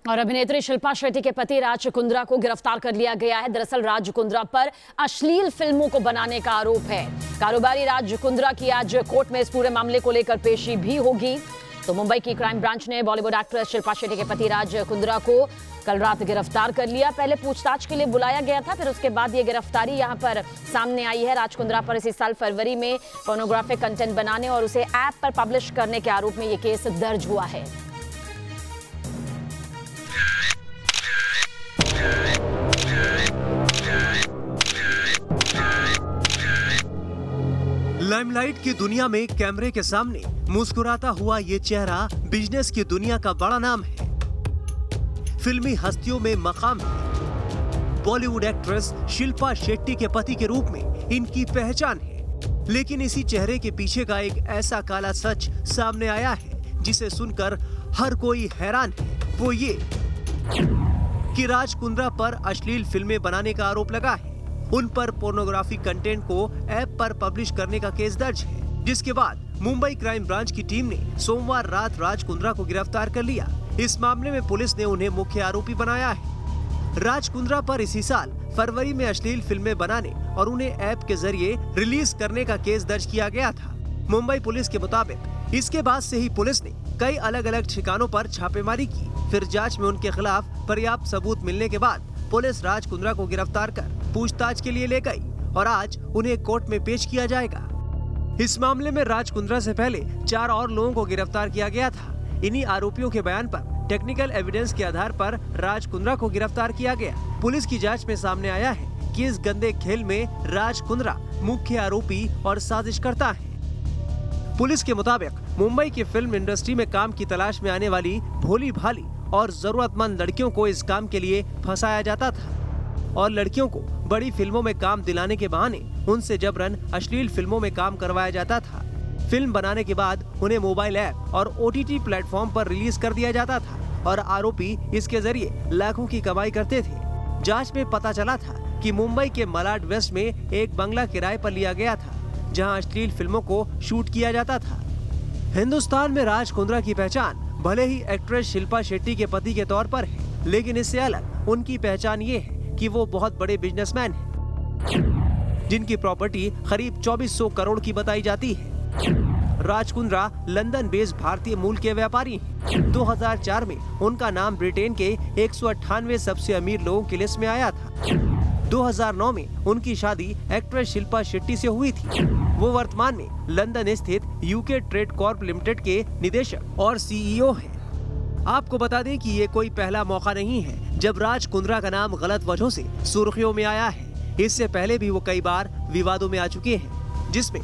और अभिनेत्री शिल्पा शेट्टी के पति राज कुंद्रा को गिरफ्तार कर लिया गया है। दरअसल राज कुंद्रा पर अश्लील फिल्मों को बनाने का आरोप है। कारोबारी राज कुंद्रा की आज कोर्ट में इस पूरे मामले को लेकर पेशी भी होगी। तो मुंबई की क्राइम ब्रांच ने बॉलीवुड एक्ट्रेस शिल्पा शेट्टी के पति राज कुंद्रा को कल रात गिरफ्तार कर लिया। पहले पूछताछ के लिए बुलाया गया था, फिर उसके बाद ये गिरफ्तारी यहां पर सामने आई है। राज कुंद्रा पर इसी साल फरवरी में पोर्नोग्राफिक कंटेंट बनाने और उसे ऐप पर पब्लिश करने के आरोप में ये केस दर्ज हुआ है। लाइमलाइट की दुनिया में कैमरे के सामने मुस्कुराता हुआ ये चेहरा बिजनेस की दुनिया का बड़ा नाम है। फिल्मी हस्तियों में मकाम है। बॉलीवुड एक्ट्रेस शिल्पा शेट्टी के पति के रूप में इनकी पहचान है। लेकिन इसी चेहरे के पीछे का एक ऐसा काला सच सामने आया है जिसे सुनकर हर कोई हैरान है। वो ये कि राज कुंद्रा पर अश्लील फिल्में बनाने का आरोप लगा है। उन पर पोर्नोग्राफी कंटेंट को ऐप पर पब्लिश करने का केस दर्ज है, जिसके बाद मुंबई क्राइम ब्रांच की टीम ने सोमवार रात राज कुंद्रा को गिरफ्तार कर लिया। इस मामले में पुलिस ने उन्हें मुख्य आरोपी बनाया है। राज कुंद्रा पर इसी साल फरवरी में अश्लील फिल्में बनाने और उन्हें ऐप के जरिए रिलीज करने का केस दर्ज किया गया था। मुंबई पुलिस के मुताबिक इसके बाद से ही पुलिस ने कई अलग अलग ठिकानों पर छापेमारी की। फिर जांच में उनके खिलाफ पर्याप्त सबूत मिलने के बाद पुलिस राज कुंद्रा को गिरफ्तार कर पूछताछ के लिए ले गई और आज उन्हें कोर्ट में पेश किया जाएगा। इस मामले में राज कुंद्रा से पहले 4 और लोगों को गिरफ्तार किया गया था। इन्हीं आरोपियों के बयान पर टेक्निकल एविडेंस के आधार पर राज कुंद्रा को गिरफ्तार किया गया। पुलिस की जांच में सामने आया है कि इस गंदे खेल में राज कुंद्रा मुख्य आरोपी और साजिशकर्ता है। पुलिस के मुताबिक मुंबई की फिल्म इंडस्ट्री में काम की तलाश में आने वाली भोली भाली और जरूरतमंद लड़कियों को इस काम के लिए फंसाया जाता था और लड़कियों को बड़ी फिल्मों में काम दिलाने के बहाने उनसे जबरन अश्लील फिल्मों में काम करवाया जाता था। फिल्म बनाने के बाद उन्हें मोबाइल ऐप और OTT प्लेटफॉर्म पर रिलीज कर दिया जाता था और आरोपी इसके जरिए लाखों की कमाई करते थे। जांच में पता चला था कि मुंबई के मलाड वेस्ट में एक बंगला किराए पर लिया गया था, जहां अश्लील फिल्मों को शूट किया जाता था। हिंदुस्तान में राज कुंद्रा की पहचान भले ही एक्ट्रेस शिल्पा शेट्टी के पति के तौर पर है, लेकिन इससे अलग उनकी पहचान ये है कि वो बहुत बड़े बिजनेसमैन हैं, जिनकी प्रॉपर्टी करीब 2400 करोड़ की बताई जाती है। राज कुंद्रा लंदन बेस्ड भारतीय मूल के व्यापारी हैं। 2004 में उनका नाम ब्रिटेन के 198 सबसे अमीर लोगों की लिस्ट में आया था। 2009 में उनकी शादी एक्ट्रेस शिल्पा शेट्टी से हुई थी। वो वर्तमान में लंदन स्थित UK ट्रेड कॉर्प लिमिटेड के निदेशक और CEO हैं। आपको बता दें कि ये कोई पहला मौका नहीं है जब राज कुंद्रा का नाम गलत वजहों से सुर्खियों में आया है। इससे पहले भी वो कई बार विवादों में आ चुके हैं, जिसमें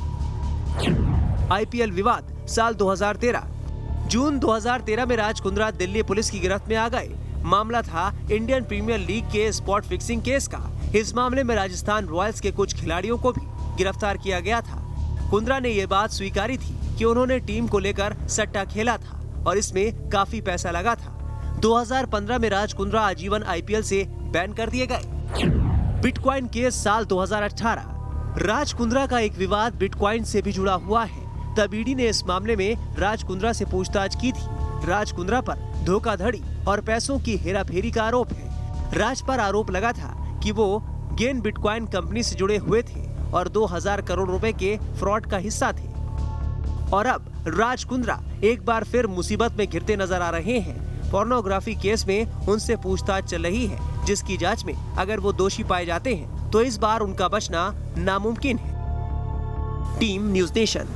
IPL विवाद साल 2013। जून 2013 में राज कुंद्रा दिल्ली पुलिस की गिरफ्त में आ गए। मामला था इंडियन प्रीमियर लीग के स्पॉट फिक्सिंग केस का। इस मामले में राजस्थान रॉयल्स के कुछ खिलाड़ियों को भी गिरफ्तार किया गया था। कुंद्रा ने ये बात स्वीकारी थी कि उन्होंने टीम को लेकर सट्टा खेला था और इसमें काफी पैसा लगा था। 2015 में राज कुंद्रा आजीवन IPL से बैन कर दिए गए। बिटकॉइन केस साल 2018। राज कुंद्रा का एक विवाद बिटकॉइन से भी जुड़ा हुआ है। तब ED ने इस मामले में राज कुंद्रा से पूछताछ की थी। राज कुंद्रा पर धोखाधड़ी और पैसों की हेराफेरी का आरोप है। राज पर आरोप लगा था कि वो गेन बिटकॉइन कंपनी से जुड़े हुए थे और 2000 करोड़ रुपए के फ्रॉड का हिस्सा थे। और अब राज कुंद्रा एक बार फिर मुसीबत में घिरते नजर आ रहे हैं। पोर्नोग्राफी केस में उनसे पूछताछ चल रही है, जिसकी जांच में अगर वो दोषी पाए जाते हैं तो इस बार उनका बचना नामुमकिन है। Team news nation.